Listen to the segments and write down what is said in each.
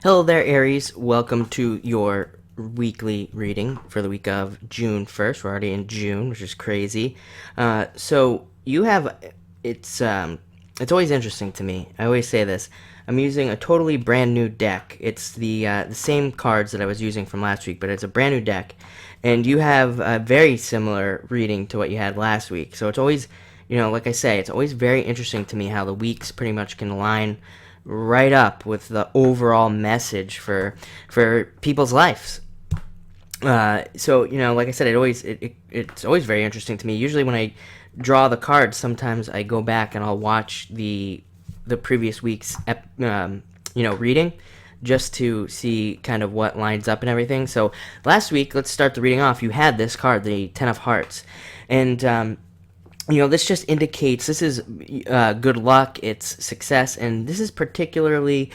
Hello there, Aries. Welcome to your weekly reading for the week of June 1st. We're already in June, which is crazy. So you have it's always interesting to me. I always say this. I'm using a totally brand new deck. It's the same cards that I was using from last week, but it's a brand new deck, and you have a very similar reading to what you had last week. So it's always, like I say, it's always very interesting to me how the weeks pretty much can align right up with the overall message for people's lives. So like I said, it's always very interesting to me. Usually, when I draw the cards, sometimes I go back and I'll watch the previous week's reading, just to see kind of what lines up and everything. So last week, let's start the reading off. You had this card, the Ten of Hearts, and this just indicates this is good luck, it's success, and this is particularly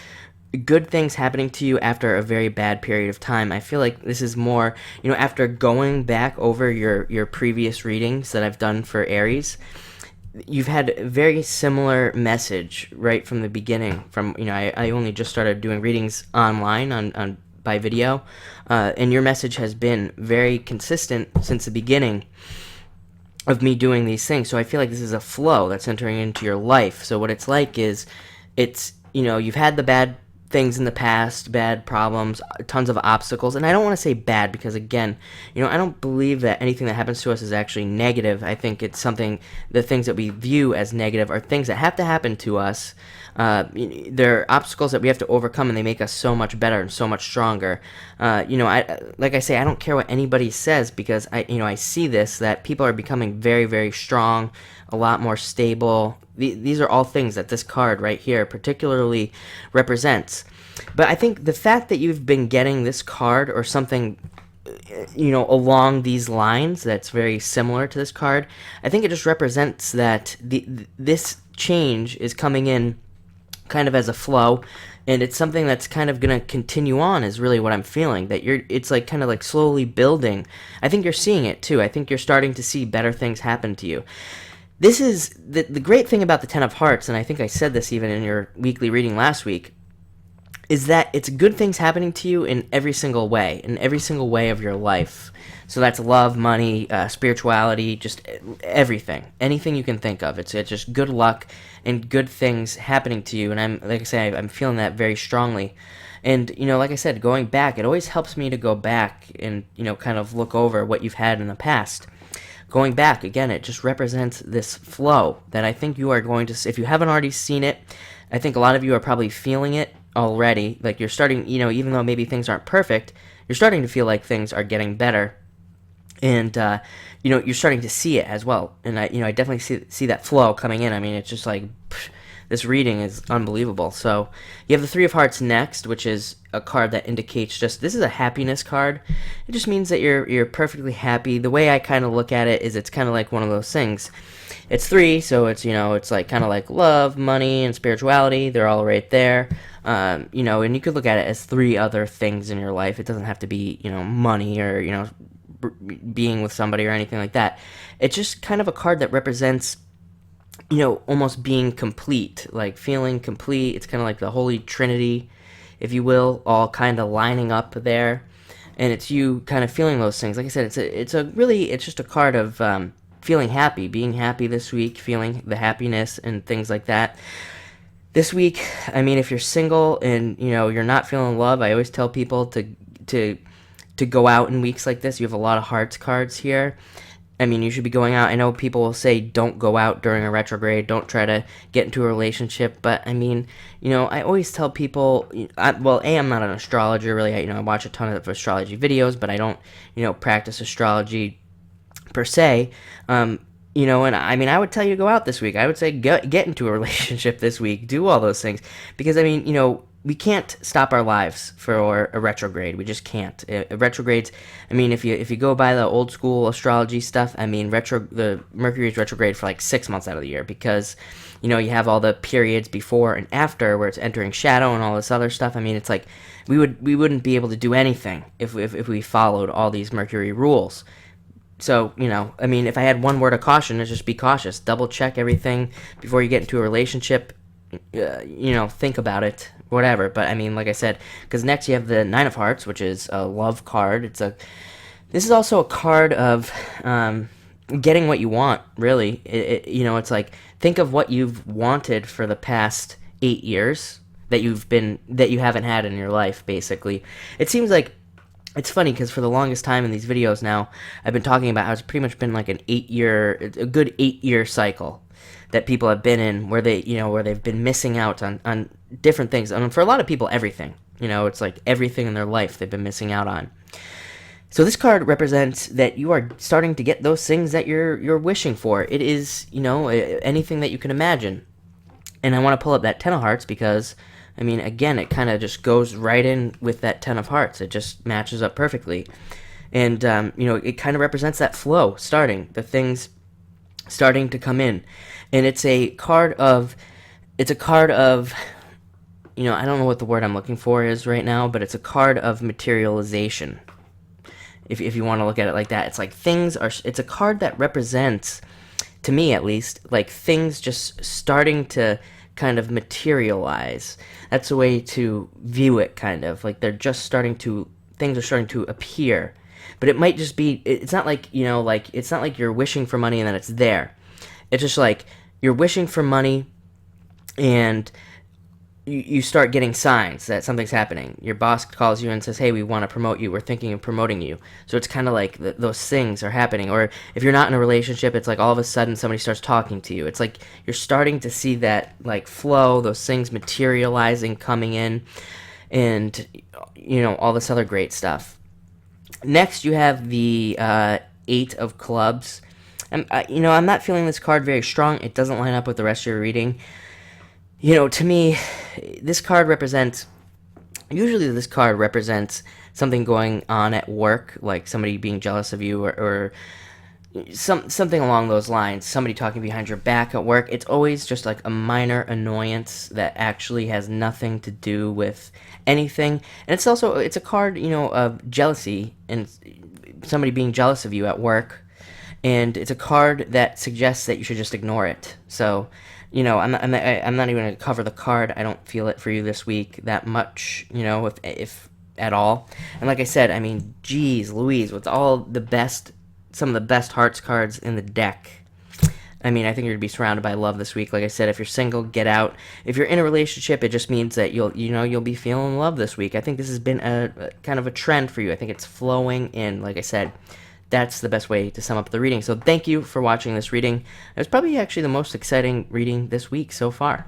good things happening to you after a very bad period of time. I feel like this is more, after going back over your previous readings that I've done for Aries, you've had a very similar message right from the beginning. From I only just started doing readings online on by video, and your message has been very consistent since the beginning of me doing these things. So I feel like this is a flow that's entering into your life. So what it's like is, you've had the bad things in the past, bad problems, tons of obstacles. And I don't want to say bad because, again, I don't believe that anything that happens to us is actually negative. I think it's something, the things that we view as negative are things that have to happen to us. They're obstacles that we have to overcome, and they make us so much better and so much stronger. Like I say, I don't care what anybody says, because I see this, that people are becoming very, very strong, a lot more stable. These are all things that this card right here particularly represents. But I think the fact that you've been getting this card or something, along these lines that's very similar to this card, I think it just represents that this change is coming in kind of as a flow, and it's something that's kind of going to continue on, is really what I'm feeling. That it's like kind of like slowly building. I think you're seeing it too. I think you're starting to see better things happen to you. This is the great thing about the Ten of Hearts, and I think I said this even in your weekly reading last week, is that it's good things happening to you in every single way of your life. So that's love, money, spirituality, just everything, anything you can think of. It's just good luck and good things happening to you. And like I say, I'm feeling that very strongly. And like I said, going back, it always helps me to go back and kind of look over what you've had in the past. Going back again, it just represents this flow that I think you are going to. If you haven't already seen it, I think a lot of you are probably feeling it already. Like you're starting, even though maybe things aren't perfect, you're starting to feel like things are getting better, and you're starting to see it as well. And I definitely see that flow coming in. I mean, it's just like this reading is unbelievable. So you have the Three of Hearts next, which is a card that indicates just, this is a happiness card. It just means that you're perfectly happy. The way I kind of look at it is, it's kind of like one of those things. It's three, so it's like kind of like love, money, and spirituality. They're all right there. And you could look at it as three other things in your life. It doesn't have to be money or being with somebody or anything like that. It's just kind of a card that represents almost being complete, like feeling complete. It's kind of like the Holy Trinity, if you will, all kind of lining up there, and it's you kind of feeling those things. Like I said, it's just a card of feeling happy, being happy this week, feeling the happiness and things like that. This week, I mean, if you're single and you're not feeling love, I always tell people to go out in weeks like this. You have a lot of hearts cards here. I mean, you should be going out. I know people will say don't go out during a retrograde, don't try to get into a relationship, but I mean, I always tell people, I'm not an astrologer, really. I watch a ton of astrology videos, but I don't, practice astrology per se. And I mean, I would tell you to go out this week. I would say get into a relationship this week, do all those things, because I mean, we can't stop our lives for a retrograde. We just can't. Retrogrades, I mean, if you go by the old school astrology stuff, I mean, the Mercury's retrograde for like 6 months out of the year, because you have all the periods before and after where it's entering shadow and all this other stuff. I mean, it's like we wouldn't be able to do anything if we followed all these Mercury rules. So, I mean, if I had one word of caution, it's just be cautious. Double check everything before you get into a relationship. think about it, whatever. But I mean, like I said, because next you have the Nine of Hearts, which is a love card. This is also a card of getting what you want. Really, it's like think of what you've wanted for the past 8 years that you haven't had in your life. Basically, it seems like it's funny because for the longest time in these videos now, I've been talking about how it's pretty much been like a good 8 year cycle that people have been in where they've been missing out on different things. And for a lot of people, everything. It's like everything in their life they've been missing out on. So this card represents that you are starting to get those things that you're wishing for. It is, anything that you can imagine. And I want to pull up that Ten of Hearts because, I mean, again, it kind of just goes right in with that Ten of Hearts. It just matches up perfectly. And, it kind of represents that flow starting, the things starting to come in. And it's a card of, I don't know what the word I'm looking for is right now, but it's a card of materialization. If you want to look at it like that, it's like it's a card that represents, to me at least, like things just starting to kind of materialize. That's a way to view it, kind of like things are starting to appear. But it might just be, it's not like, it's not like you're wishing for money and then it's there. It's just like you're wishing for money and you start getting signs that something's happening. Your boss calls you and says, hey, we want to promote you. We're thinking of promoting you. So it's kind of like those things are happening. Or if you're not in a relationship, it's like all of a sudden somebody starts talking to you. It's like you're starting to see that like flow, those things materializing, coming in, and, all this other great stuff. Next, you have the Eight of Clubs. I'm not feeling this card very strong. It doesn't line up with the rest of your reading. To me, this card represents something going on at work, like somebody being jealous of you or something along those lines, somebody talking behind your back at work. It's always just like a minor annoyance that actually has nothing to do with anything. And it's a card, of jealousy and somebody being jealous of you at work. And it's a card that suggests that you should just ignore it. So, I'm not even going to cover the card. I don't feel it for you this week that much, if at all. And like I said, I mean, geez Louise, with some of the best hearts cards in the deck. I mean, I think you're going to be surrounded by love this week. Like I said, if you're single, get out. If you're in a relationship, it just means that you'll be feeling love this week. I think this has been a kind of a trend for you. I think it's flowing in, like I said. That's the best way to sum up the reading. So thank you for watching this reading. It was probably actually the most exciting reading this week so far.